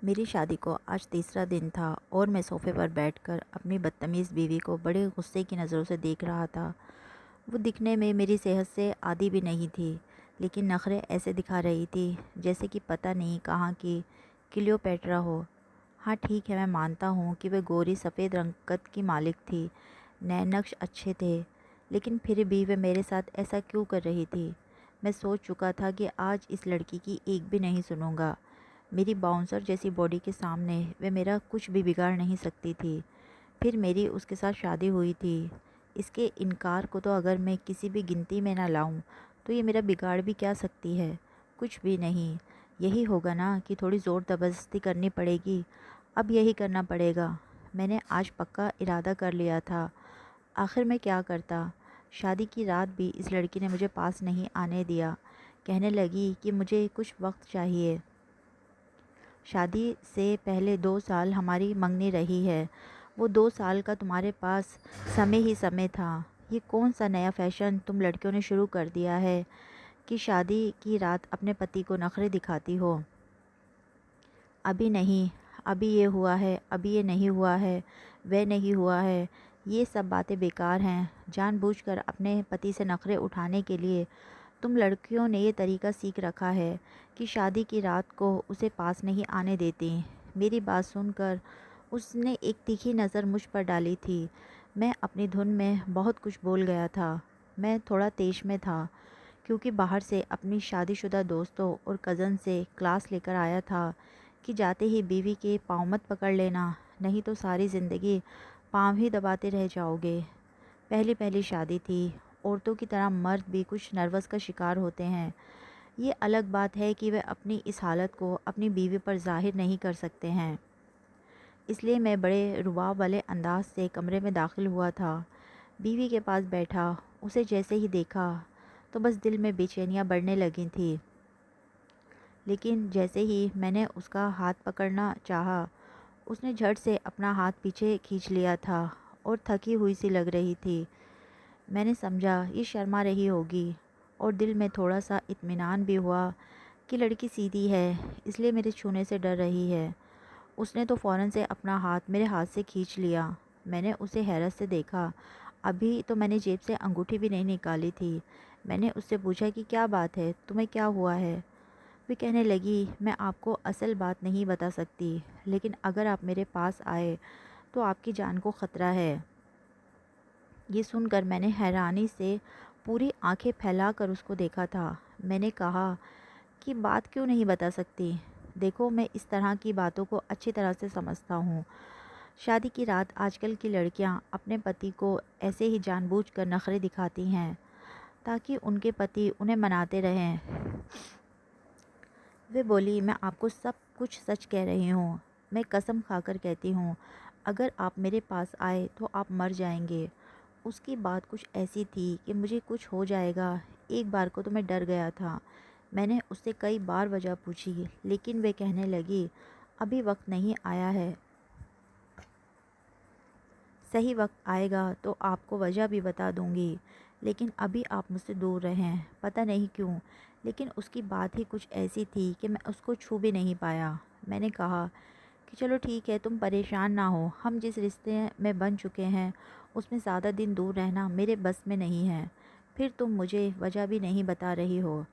मेरी शादी को आज तीसरा दिन था और मैं सोफ़े पर बैठकर अपनी बदतमीज़ बीवी को बड़े गुस्से की नज़रों से देख रहा था। वो दिखने में मेरी सेहत से आदी भी नहीं थी, लेकिन नखरे ऐसे दिखा रही थी जैसे कि पता नहीं कहाँ की क्लियोपेट्रा हो। हाँ ठीक है, मैं मानता हूँ कि वह गोरी सफ़ेद रंगत की मालिक थी, नए नक्श अच्छे थे, लेकिन फिर भी वह मेरे साथ ऐसा क्यों कर रही थी। मैं सोच चुका था कि आज इस लड़की की एक भी नहीं सुनूंगा। मेरी बाउंसर जैसी बॉडी के सामने वे मेरा कुछ भी बिगाड़ नहीं सकती थी। फिर मेरी उसके साथ शादी हुई थी। इसके इनकार को तो अगर मैं किसी भी गिनती में ना लाऊं, तो ये मेरा बिगाड़ भी क्या सकती है? कुछ भी नहीं। यही होगा ना कि थोड़ी ज़ोर ज़बरदस्ती करनी पड़ेगी। अब यही करना पड़ेगा। मैंने आज पक्का इरादा कर लिया था। आखिर मैं क्या करता? शादी की रात भी इस लड़की ने मुझे पास नहीं आने दिया। कहने लगी कि मुझे कुछ वक्त चाहिए। शादी से पहले 2 साल हमारी मंगनी रही है। वो 2 साल का तुम्हारे पास समय ही समय था। ये कौन सा नया फैशन तुम लड़कियों ने शुरू कर दिया है कि शादी की रात अपने पति को नखरे दिखाती हो? अभी नहीं, अभी ये हुआ है, अभी ये नहीं हुआ है, वह नहीं हुआ है। ये सब बातें बेकार हैं। जानबूझकर अपने पति से नखरे उठाने के लिए तुम लड़कियों ने ये तरीका सीख रखा है कि शादी की रात को उसे पास नहीं आने देती। मेरी बात सुनकर उसने एक तीखी नज़र मुझ पर डाली थी। मैं अपनी धुन में बहुत कुछ बोल गया था। मैं थोड़ा तेज में था, क्योंकि बाहर से अपनी शादीशुदा दोस्तों और कज़न से क्लास लेकर आया था कि जाते ही बीवी के पाँव मत पकड़ लेना, नहीं तो सारी ज़िंदगी पाँव ही दबाते रह जाओगे। पहली पहली शादी थी। औरतों की तरह मर्द भी कुछ नर्वस का शिकार होते हैं। ये अलग बात है कि वे अपनी इस हालत को अपनी बीवी पर जाहिर नहीं कर सकते हैं। इसलिए मैं बड़े रुबाब वाले अंदाज से कमरे में दाखिल हुआ था। बीवी के पास बैठा, उसे जैसे ही देखा तो बस दिल में बेचैनियाँ बढ़ने लगी थी। लेकिन जैसे ही मैंने उसका हाथ पकड़ना चाहा, उसने झट से अपना हाथ पीछे खींच लिया था और थकी हुई सी लग रही थी। मैंने समझा ये शर्मा रही होगी, और दिल में थोड़ा सा इत्मीनान भी हुआ कि लड़की सीधी है, इसलिए मेरे छूने से डर रही है। उसने तो फ़ौरन से अपना हाथ मेरे हाथ से खींच लिया। मैंने उसे हैरत से देखा। अभी तो मैंने जेब से अंगूठी भी नहीं निकाली थी। मैंने उससे पूछा कि क्या बात है, तुम्हें क्या हुआ है? वे कहने लगी, मैं आपको असल बात नहीं बता सकती, लेकिन अगर आप मेरे पास आए तो आपकी जान को ख़तरा है। ये सुनकर मैंने हैरानी से पूरी आंखें फैलाकर उसको देखा था। मैंने कहा कि बात क्यों नहीं बता सकती? देखो, मैं इस तरह की बातों को अच्छी तरह से समझता हूँ। शादी की रात आजकल की लड़कियाँ अपने पति को ऐसे ही जानबूझकर नखरे दिखाती हैं ताकि उनके पति उन्हें मनाते रहें। वे बोली, मैं आपको सब कुछ सच कह रही हूँ। मैं कसम खाकर कहती हूँ, अगर आप मेरे पास आए तो आप मर जाएंगे। उसकी बात कुछ ऐसी थी कि मुझे कुछ हो जाएगा। एक बार को तो मैं डर गया था। मैंने उससे कई बार वजह पूछी, लेकिन वे कहने लगी, अभी वक्त नहीं आया है। सही वक्त आएगा तो आपको वजह भी बता दूंगी, लेकिन अभी आप मुझसे दूर रहें। पता नहीं क्यों, लेकिन उसकी बात ही कुछ ऐसी थी कि मैं उसको छू भी नहीं पाया। मैंने कहा कि चलो ठीक है, तुम परेशान ना हो। हम जिस रिश्ते में बन चुके हैं उसमें ज़्यादा दिन दूर रहना मेरे बस में नहीं है। फिर तुम मुझे वजह भी नहीं बता रही हो।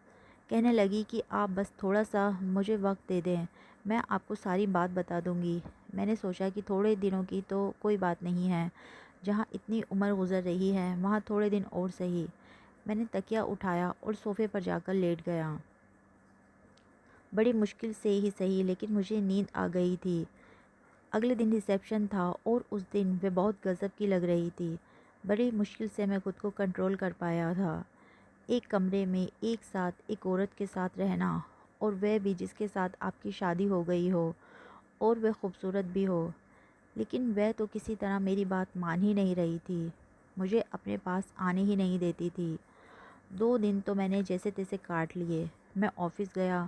कहने लगी कि आप बस थोड़ा सा मुझे वक्त दे दें, मैं आपको सारी बात बता दूंगी। मैंने सोचा कि थोड़े दिनों की तो कोई बात नहीं है, जहाँ इतनी उम्र गुजर रही है वहाँ थोड़े दिन और सही। मैंने तकिया उठाया और सोफ़े पर जाकर लेट गया। बड़ी मुश्किल से ही सही, लेकिन मुझे नींद आ गई थी। अगले दिन रिसेप्शन था और उस दिन वे बहुत गज़ब की लग रही थी। बड़ी मुश्किल से मैं खुद को कंट्रोल कर पाया था। एक कमरे में एक साथ एक औरत के साथ रहना, और वह भी जिसके साथ आपकी शादी हो गई हो और वह खूबसूरत भी हो, लेकिन वह तो किसी तरह मेरी बात मान ही नहीं रही थी। मुझे अपने पास आने ही नहीं देती थी। 2 दिन तो मैंने जैसे तैसे काट लिए। मैं ऑफिस गया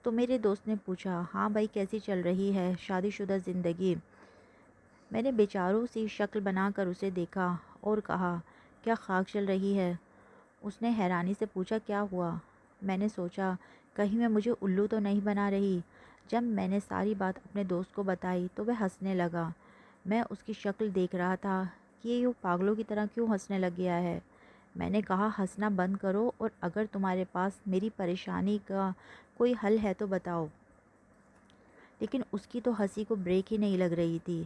तो मेरे दोस्त ने पूछा, हाँ भाई, कैसी चल रही है शादीशुदा ज़िंदगी? मैंने बेचारों सी शक्ल बनाकर उसे देखा और कहा, क्या खाक चल रही है? उसने हैरानी से पूछा, क्या हुआ? मैंने सोचा, कहीं मैं मुझे उल्लू तो नहीं बना रही। जब मैंने सारी बात अपने दोस्त को बताई तो वह हंसने लगा। मैं उसकी शक्ल देख रहा था कि ये यूँ पागलों की तरह क्यों हंसने लग गया है। मैंने कहा, हंसना बंद करो और अगर तुम्हारे पास मेरी परेशानी का कोई हल है तो बताओ। लेकिन उसकी तो हंसी को ब्रेक ही नहीं लग रही थी।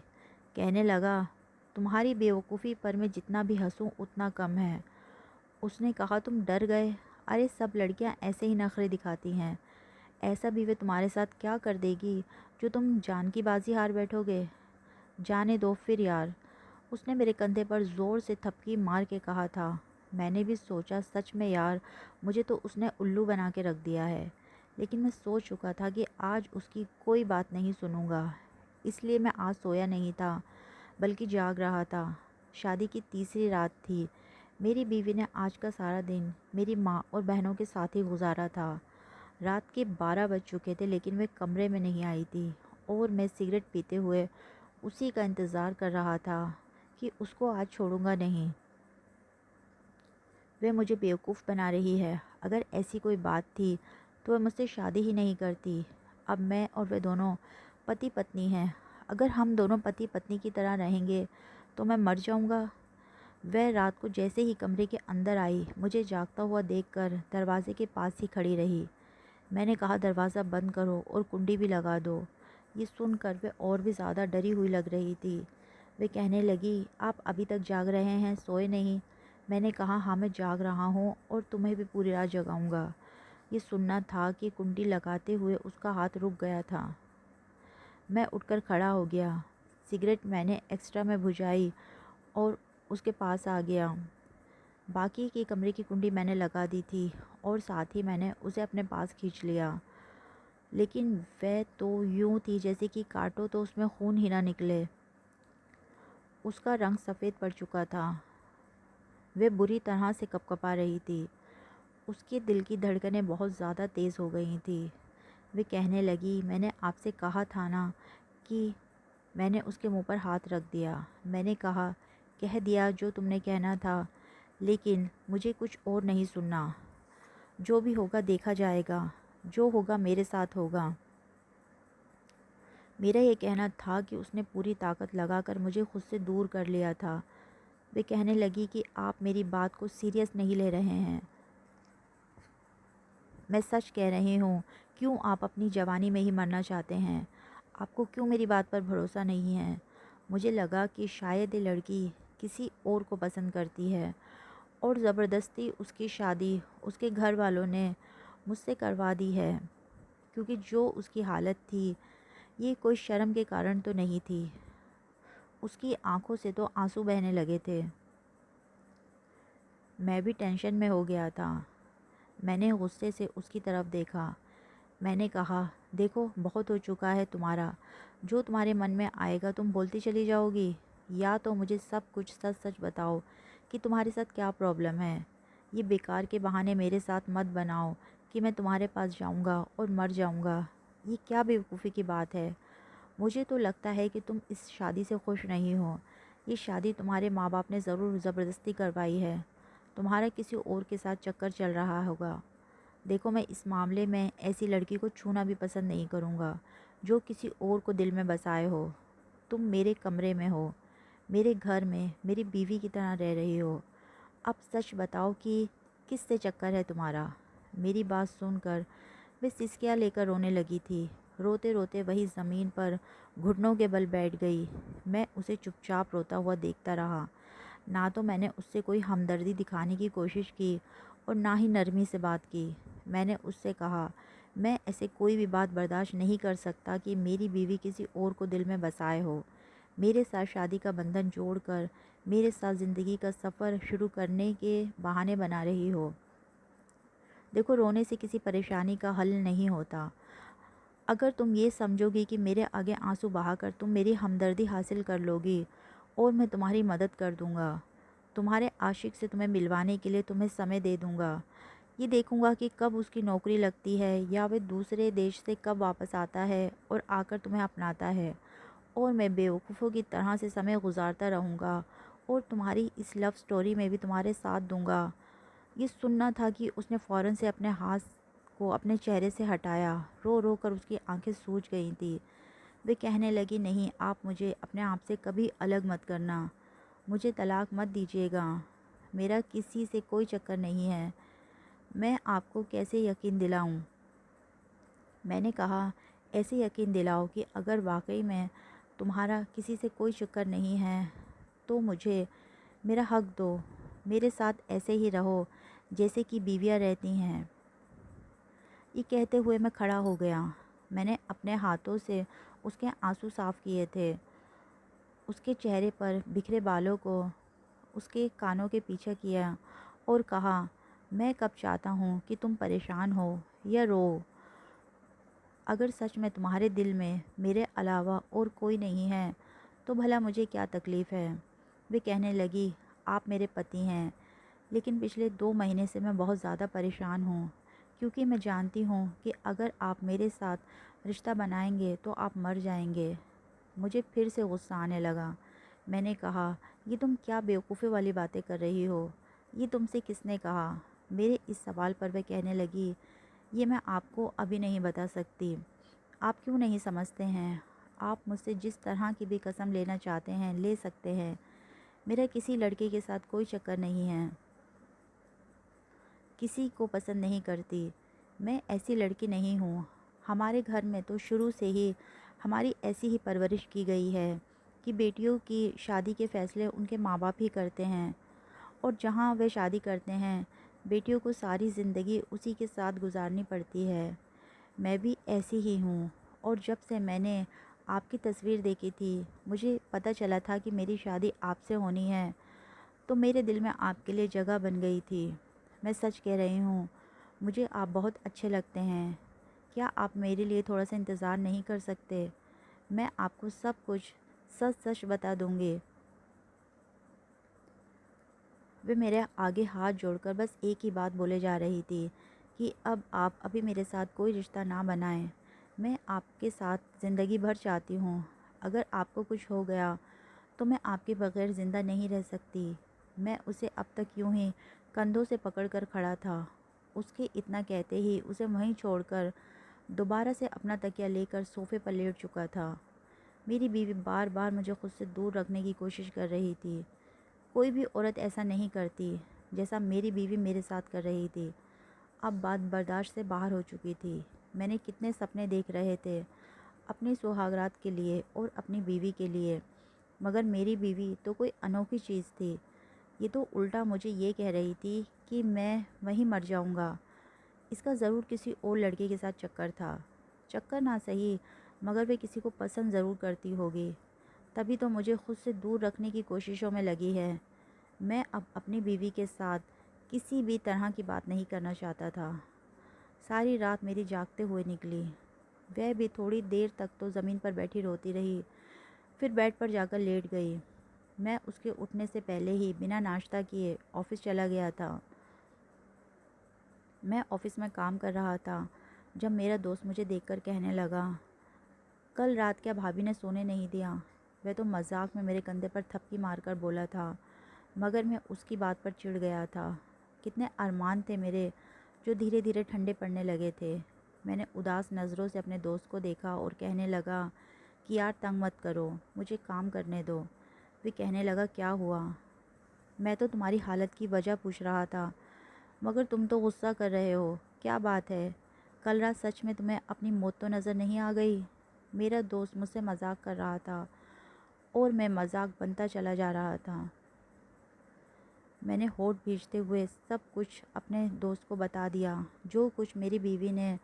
कहने लगा, तुम्हारी बेवकूफ़ी पर मैं जितना भी हंसूं उतना कम है। उसने कहा, तुम डर गए? अरे सब लड़कियां ऐसे ही नखरे दिखाती हैं। ऐसा भी वे तुम्हारे साथ क्या कर देगी जो तुम जान की बाजी हार बैठोगे। जाने दो फिर यार। उसने मेरे कंधे पर ज़ोर से थपकी मार के कहा था। मैंने भी सोचा, सच में यार, मुझे तो उसने उल्लू बना के रख दिया है। लेकिन मैं सोच चुका था कि आज उसकी कोई बात नहीं सुनूंगा। इसलिए मैं आज सोया नहीं था, बल्कि जाग रहा था। शादी की तीसरी रात थी। मेरी बीवी ने आज का सारा दिन मेरी माँ और बहनों के साथ ही गुजारा था। रात के 12 बज चुके थे लेकिन वे कमरे में नहीं आई थी और मैं सिगरेट पीते हुए उसी का इंतज़ार कर रहा था कि उसको आज छोड़ूंगा नहीं। वह मुझे बेवकूफ़ बना रही है। अगर ऐसी कोई बात थी तो वह मुझसे शादी ही नहीं करती। अब मैं और वह दोनों पति पत्नी हैं। अगर हम दोनों पति पत्नी की तरह रहेंगे तो मैं मर जाऊंगा। वह रात को जैसे ही कमरे के अंदर आई, मुझे जागता हुआ देखकर दरवाजे के पास ही खड़ी रही। मैंने कहा, दरवाज़ा बंद करो और कुंडी भी लगा दो। ये सुनकर वह और भी ज़्यादा डरी हुई लग रही थी। वे कहने लगी, आप अभी तक जाग रहे हैं, सोए नहीं? मैंने कहा, हाँ मैं जाग रहा हूँ और तुम्हें भी पूरी रात जगाऊंगा। ये सुनना था कि कुंडी लगाते हुए उसका हाथ रुक गया था। मैं उठकर खड़ा हो गया। सिगरेट मैंने एक्स्ट्रा में बुझाई और उसके पास आ गया। बाकी की कमरे की कुंडी मैंने लगा दी थी और साथ ही मैंने उसे अपने पास खींच लिया। लेकिन वह तो यूं थी जैसे कि काटो तो उसमें खून ही ना निकले। उसका रंग सफ़ेद पड़ चुका था। वह बुरी तरह से कँपकँपा रही थी। उसके दिल की धड़कनें बहुत ज़्यादा तेज़ हो गई थी। वे कहने लगी, मैंने आपसे कहा था ना कि मैंने उसके मुंह पर हाथ रख दिया। मैंने कहा, कह दिया जो तुमने कहना था, लेकिन मुझे कुछ और नहीं सुनना। जो भी होगा देखा जाएगा। जो होगा मेरे साथ होगा। मेरा ये कहना था कि उसने पूरी ताकत लगाकर मुझे खुद से दूर कर लिया था। वे कहने लगी कि आप मेरी बात को सीरियस नहीं ले रहे हैं। मैं सच कह रही हूँ। क्यों आप अपनी जवानी में ही मरना चाहते हैं? आपको क्यों मेरी बात पर भरोसा नहीं है? मुझे लगा कि शायद ये लड़की किसी और को पसंद करती है और ज़बरदस्ती उसकी शादी उसके घर वालों ने मुझसे करवा दी है। क्योंकि जो उसकी हालत थी, ये कोई शर्म के कारण तो नहीं थी। उसकी आंखों से तो आंसू बहने लगे थे। मैं भी टेंशन में हो गया था। मैंने गुस्से से उसकी तरफ देखा। मैंने कहा, देखो बहुत हो चुका है तुम्हारा। जो तुम्हारे मन में आएगा तुम बोलती चली जाओगी, या तो मुझे सब कुछ सच सच बताओ कि तुम्हारे साथ क्या प्रॉब्लम है। ये बेकार के बहाने मेरे साथ मत बनाओ कि मैं तुम्हारे पास जाऊंगा और मर जाऊंगा। ये क्या बेवकूफ़ी की बात है। मुझे तो लगता है कि तुम इस शादी से खुश नहीं हो। ये शादी तुम्हारे माँ बाप ने ज़रूर ज़बरदस्ती करवाई है। तुम्हारा किसी और के साथ चक्कर चल रहा होगा। देखो, मैं इस मामले में ऐसी लड़की को छूना भी पसंद नहीं करूँगा जो किसी और को दिल में बसाए हो। तुम मेरे कमरे में हो, मेरे घर में मेरी बीवी की तरह रह रही हो। अब सच बताओ कि किससे चक्कर है तुम्हारा? मेरी बात सुनकर वे सिसकियाँ लेकर रोने लगी थी। रोते रोते वही ज़मीन पर घुटनों के बल बैठ गई। मैं उसे चुपचाप रोता हुआ देखता रहा। ना तो मैंने उससे कोई हमदर्दी दिखाने की कोशिश की और ना ही नरमी से बात की। मैंने उससे कहा, मैं ऐसे कोई भी बात बर्दाश्त नहीं कर सकता कि मेरी बीवी किसी और को दिल में बसाए हो, मेरे साथ शादी का बंधन जोड़कर मेरे साथ ज़िंदगी का सफ़र शुरू करने के बहाने बना रही हो। देखो, रोने से किसी परेशानी का हल नहीं होता। अगर तुम ये समझोगी कि मेरे आगे आंसू बहाकर तुम मेरी हमदर्दी हासिल कर लोगी और मैं तुम्हारी मदद कर दूंगा, तुम्हारे आशिक से तुम्हें मिलवाने के लिए तुम्हें समय दे दूंगा। ये देखूंगा कि कब उसकी नौकरी लगती है या वह दूसरे देश से कब वापस आता है और आकर तुम्हें अपनाता है, और मैं बेवकूफ़ों की तरह से समय गुजारता रहूँगा और तुम्हारी इस लव स्टोरी में भी तुम्हारे साथ दूंगा। ये सुनना था कि उसने फ़ौरन से अपने हाथ को अपने चेहरे से हटाया। रो रो कर उसकी आंखें सूज गई थी। वे कहने लगी, नहीं, आप मुझे अपने आप से कभी अलग मत करना, मुझे तलाक मत दीजिएगा, मेरा किसी से कोई चक्कर नहीं है, मैं आपको कैसे यकीन दिलाऊं। मैंने कहा, ऐसे यकीन दिलाओ कि अगर वाकई में तुम्हारा किसी से कोई चक्कर नहीं है तो मुझे मेरा हक दो, मेरे साथ ऐसे ही रहो जैसे कि बीवियाँ रहती हैं। ये कहते हुए मैं खड़ा हो गया। मैंने अपने हाथों से उसके आंसू साफ़ किए थे। उसके चेहरे पर बिखरे बालों को उसके कानों के पीछे किया और कहा, मैं कब चाहता हूँ कि तुम परेशान हो या रो। अगर सच में तुम्हारे दिल में मेरे अलावा और कोई नहीं है तो भला मुझे क्या तकलीफ़ है। वे कहने लगी, आप मेरे पति हैं, लेकिन पिछले 2 महीने से मैं बहुत ज़्यादा परेशान हूँ, क्योंकि मैं जानती हूँ कि अगर आप मेरे साथ रिश्ता बनाएंगे तो आप मर जाएंगे। मुझे फिर से गुस्सा आने लगा। मैंने कहा, ये तुम क्या बेवकूफ़ी वाली बातें कर रही हो, ये तुमसे किसने कहा। मेरे इस सवाल पर वह कहने लगी, ये मैं आपको अभी नहीं बता सकती। आप क्यों नहीं समझते हैं, आप मुझसे जिस तरह की भी कसम लेना चाहते हैं ले सकते हैं। मेरा किसी लड़के के साथ कोई चक्कर नहीं है, किसी को पसंद नहीं करती, मैं ऐसी लड़की नहीं हूँ। हमारे घर में तो शुरू से ही हमारी ऐसी ही परवरिश की गई है कि बेटियों की शादी के फ़ैसले उनके माँ बाप ही करते हैं, और जहाँ वे शादी करते हैं बेटियों को सारी ज़िंदगी उसी के साथ गुजारनी पड़ती है। मैं भी ऐसी ही हूँ, और जब से मैंने आपकी तस्वीर देखी थी, मुझे पता चला था कि मेरी शादी आपसे होनी है, तो मेरे दिल में आपके लिए जगह बन गई थी। मैं सच कह रही हूँ, मुझे आप बहुत अच्छे लगते हैं। क्या आप मेरे लिए थोड़ा सा इंतज़ार नहीं कर सकते? मैं आपको सब कुछ सच सच बता दूँगी। वे मेरे आगे हाथ जोड़कर बस एक ही बात बोले जा रही थी कि अब आप अभी मेरे साथ कोई रिश्ता ना बनाएं। मैं आपके साथ ज़िंदगी भर चाहती हूँ। अगर आपको कुछ हो गया तो मैं आपके बगैर ज़िंदा नहीं रह सकती। मैं उसे अब तक यूं ही कंधों से पकड़कर खड़ा था। उसके इतना कहते ही उसे वहीं छोड़कर दोबारा से अपना तकिया लेकर सोफ़े पर लेट चुका था। मेरी बीवी बार बार मुझे खुद से दूर रखने की कोशिश कर रही थी। कोई भी औरत ऐसा नहीं करती जैसा मेरी बीवी मेरे साथ कर रही थी। अब बात बर्दाश्त से बाहर हो चुकी थी। मैंने कितने सपने देख रहे थे अपनी सुहागरात के लिए और अपनी बीवी के लिए, मगर मेरी बीवी तो कोई अनोखी चीज़ थी। ये तो उल्टा मुझे ये कह रही थी कि मैं वहीं मर जाऊंगा। इसका ज़रूर किसी और लड़के के साथ चक्कर था। चक्कर ना सही, मगर वे किसी को पसंद ज़रूर करती होगी, तभी तो मुझे खुद से दूर रखने की कोशिशों में लगी है। मैं अब अपनी बीवी के साथ किसी भी तरह की बात नहीं करना चाहता था। सारी रात मेरी जागते हुए निकली। वह भी थोड़ी देर तक तो ज़मीन पर बैठी रोती रही, फिर बेड पर जाकर लेट गई। मैं उसके उठने से पहले ही बिना नाश्ता किए ऑफ़िस चला गया था। मैं ऑफ़िस में काम कर रहा था जब मेरा दोस्त मुझे देखकर कहने लगा, कल रात क्या भाभी ने सोने नहीं दिया। वह तो मजाक में मेरे कंधे पर थपकी मारकर बोला था, मगर मैं उसकी बात पर चिढ़ गया था। कितने अरमान थे मेरे जो धीरे धीरे ठंडे पड़ने लगे थे। मैंने उदास नज़रों से अपने दोस्त को देखा और कहने लगा कि यार तंग मत करो, मुझे काम करने दो। वे कहने लगा, क्या हुआ? मैं तो तुम्हारी हालत की वजह पूछ रहा था, मगर तुम तो गुस्सा कर रहे हो। क्या बात है? कल रात सच में तुम्हें अपनी मौत तो नज़र नहीं आ गई? मेरा दोस्त मुझसे मजाक कर रहा था और मैं मजाक बनता चला जा रहा था। मैंने होठ भींचते हुए सब कुछ अपने दोस्त को बता दिया, जो कुछ मेरी बीवी ने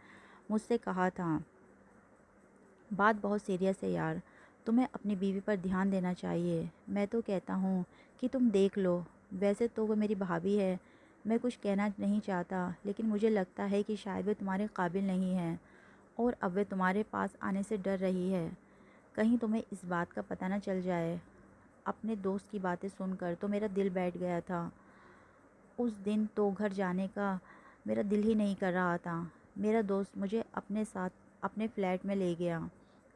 मुझसे कहा था। बात बहुत सीरियस है यार, तुम्हें अपनी बीवी पर ध्यान देना चाहिए। मैं तो कहता हूँ कि तुम देख लो। वैसे तो वो मेरी भाभी है, मैं कुछ कहना नहीं चाहता, लेकिन मुझे लगता है कि शायद वे तुम्हारे काबिल नहीं है, और अब वे तुम्हारे पास आने से डर रही है। कहीं तुम्हें इस बात का पता न चल जाए। अपने दोस्त की बातें सुनकर तो मेरा दिल बैठ गया था। उस दिन तो घर जाने का मेरा दिल ही नहीं कर रहा था। मेरा दोस्त मुझे अपने साथ अपने फ्लैट में ले गया।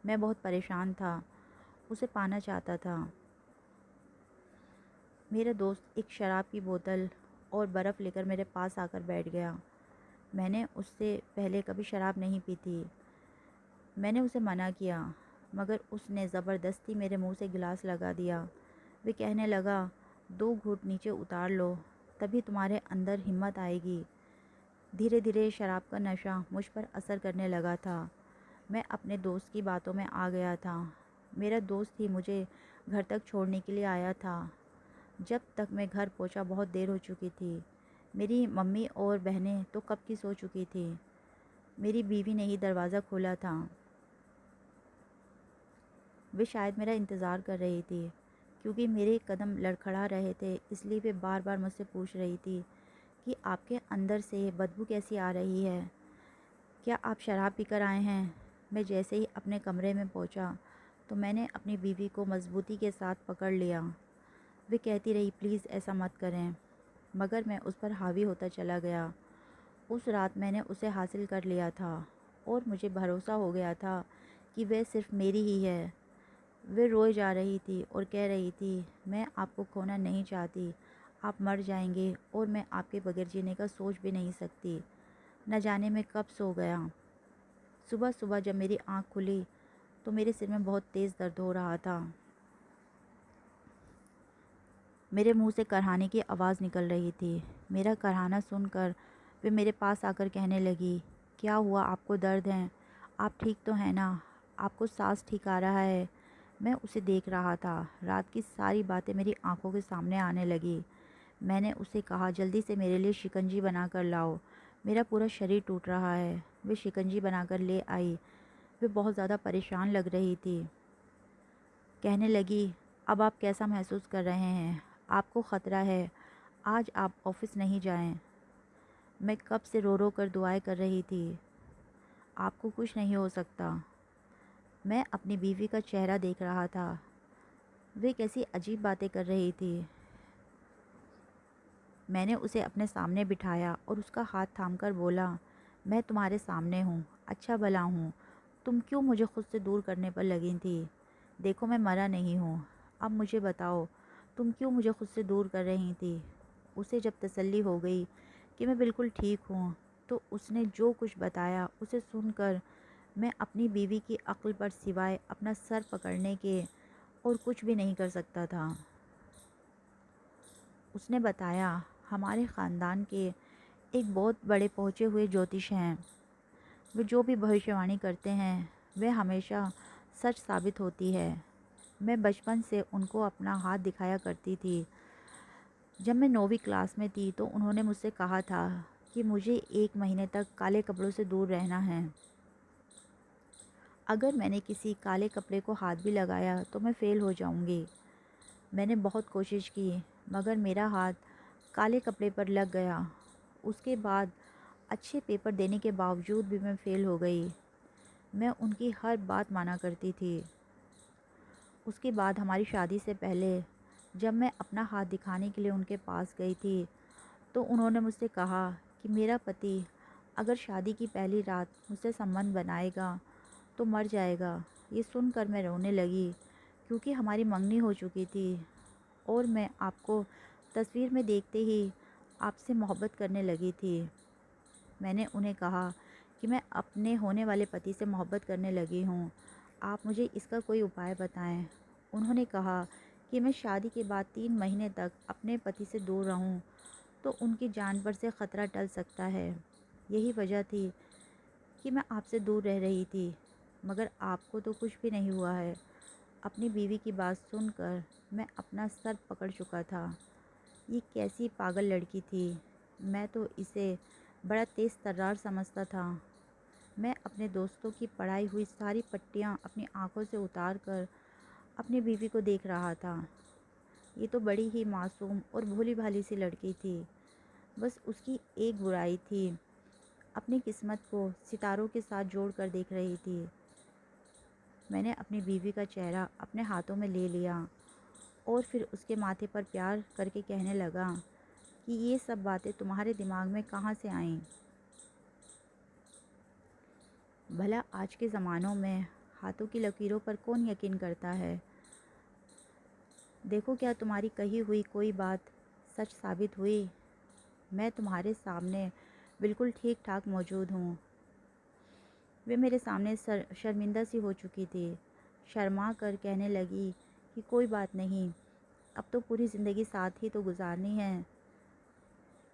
मैं बहुत परेशान था, उसे पाना चाहता था। मेरा दोस्त एक शराब की बोतल और बर्फ़ लेकर मेरे पास आकर बैठ गया। मैंने उससे पहले कभी शराब नहीं पी थी। मैंने उसे मना किया, मगर उसने ज़बरदस्ती मेरे मुंह से गिलास लगा दिया। वे कहने लगा, 2 घूंट नीचे उतार लो, तभी तुम्हारे अंदर हिम्मत आएगी। धीरे धीरे शराब का नशा मुझ पर असर करने लगा था। मैं अपने दोस्त की बातों में आ गया था। मेरा दोस्त ही मुझे घर तक छोड़ने के लिए आया था। जब तक मैं घर पहुंचा बहुत देर हो चुकी थी। मेरी मम्मी और बहनें तो कब की सो चुकी थी। मेरी बीवी ने ही दरवाज़ा खोला था। वे शायद मेरा इंतज़ार कर रही थी, क्योंकि मेरे कदम लड़खड़ा रहे थे। इसलिए वे बार बार मुझसे पूछ रही थी कि आपके अंदर से बदबू कैसी आ रही है, क्या आप शराब पीकर आए हैं। मैं जैसे ही अपने कमरे में पहुंचा तो मैंने अपनी बीवी को मजबूती के साथ पकड़ लिया। वे कहती रही, प्लीज़ ऐसा मत करें, मगर मैं उस पर हावी होता चला गया। उस रात मैंने उसे हासिल कर लिया था और मुझे भरोसा हो गया था कि वह सिर्फ मेरी ही है। वे रोए जा रही थी और कह रही थी, मैं आपको खोना नहीं चाहती, आप मर जाएंगे और मैं आपके बगैर जीने का सोच भी नहीं सकती। न जाने मैं कब सो गया। सुबह सुबह जब मेरी आँख खुली तो मेरे सिर में बहुत तेज़ दर्द हो रहा था। मेरे मुंह से करहाने की आवाज़ निकल रही थी। मेरा करहाना सुनकर वे मेरे पास आकर कहने लगी, क्या हुआ, आपको दर्द है, आप ठीक तो हैं ना, आपको सांस ठीक आ रहा है। मैं उसे देख रहा था। रात की सारी बातें मेरी आंखों के सामने आने लगी। मैंने उसे कहा, जल्दी से मेरे लिए शिकंजी बना कर लाओ, मेरा पूरा शरीर टूट रहा है। वे शिकंजी बनाकर ले आई। वे बहुत ज़्यादा परेशान लग रही थी। कहने लगी, अब आप कैसा महसूस कर रहे हैं, आपको ख़तरा है, आज आप ऑफिस नहीं जाएं। मैं कब से रो रो कर दुआएं कर रही थी, आपको कुछ नहीं हो सकता। मैं अपनी बीवी का चेहरा देख रहा था। वे कैसी अजीब बातें कर रही थी। मैंने उसे अपने सामने बिठाया और उसका हाथ थामकर बोला, मैं तुम्हारे सामने हूँ, अच्छा भला हूँ, तुम क्यों मुझे खुद से दूर करने पर लगी थी। देखो मैं मरा नहीं हूँ। अब मुझे बताओ, तुम क्यों मुझे खुद से दूर कर रही थी। उसे जब तसल्ली हो गई कि मैं बिल्कुल ठीक हूँ तो उसने जो कुछ बताया उसे सुनकर मैं अपनी बीवी की अक्ल पर सिवाय अपना सर पकड़ने के और कुछ भी नहीं कर सकता था। उसने बताया, हमारे ख़ानदान के एक बहुत बड़े पहुँचे हुए ज्योतिष हैं। वे जो भी भविष्यवाणी करते हैं वे हमेशा सच साबित होती है। मैं बचपन से उनको अपना हाथ दिखाया करती थी। जब मैं 9वीं क्लास में थी तो उन्होंने मुझसे कहा था कि मुझे 1 महीने तक काले कपड़ों से दूर रहना है। अगर मैंने किसी काले कपड़े को हाथ भी लगाया तो मैं फ़ेल हो जाऊंगी। मैंने बहुत कोशिश की, मगर मेरा हाथ काले कपड़े पर लग गया। उसके बाद अच्छे पेपर देने के बावजूद भी मैं फ़ेल हो गई। मैं उनकी हर बात माना करती थी। उसके बाद हमारी शादी से पहले जब मैं अपना हाथ दिखाने के लिए उनके पास गई थी तो उन्होंने मुझसे कहा कि मेरा पति अगर शादी की पहली रात मुझसे संबंध बनाएगा तो मर जाएगा। ये सुनकर मैं रोने लगी, क्योंकि हमारी मंगनी हो चुकी थी और मैं आपको तस्वीर में देखते ही आपसे मोहब्बत करने लगी थी। मैंने उन्हें कहा कि मैं अपने होने वाले पति से मोहब्बत करने लगी हूँ, आप मुझे इसका कोई उपाय बताएं। उन्होंने कहा कि मैं शादी के बाद 3 महीने तक अपने पति से दूर रहूँ तो उनकी जान पर से ख़तरा टल सकता है। यही वजह थी कि मैं आपसे दूर रह रही थी, मगर आपको तो कुछ भी नहीं हुआ है। अपनी बीवी की बात सुनकर मैं अपना सर पकड़ चुका था। ये कैसी पागल लड़की थी। मैं तो इसे बड़ा तेज़ तर्रार समझता था। मैं अपने दोस्तों की पढ़ाई हुई सारी पट्टियाँ अपनी आंखों से उतार कर अपनी बीवी को देख रहा था। ये तो बड़ी ही मासूम और भोली भाली सी लड़की थी। बस उसकी एक बुराई थी, अपनी किस्मत को सितारों के साथ जोड़ कर देख रही थी। मैंने अपनी बीवी का चेहरा अपने हाथों में ले लिया और फिर उसके माथे पर प्यार करके कहने लगा कि ये सब बातें तुम्हारे दिमाग में कहाँ से आईं। भला आज के ज़मानों में हाथों की लकीरों पर कौन यकीन करता है। देखो, क्या तुम्हारी कही हुई कोई बात सच साबित हुई। मैं तुम्हारे सामने बिल्कुल ठीक ठाक मौजूद हूँ। वे मेरे सामने शर्मिंदा सी हो चुकी थी। शर्मा कर कहने लगी कि कोई बात नहीं, अब तो पूरी ज़िंदगी साथ ही तो गुजारनी है।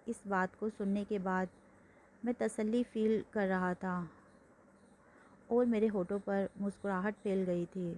इस बात को सुनने के बाद मैं तसल्ली फ़ील कर रहा था और मेरे होठों पर मुस्कुराहट फैल गई थी।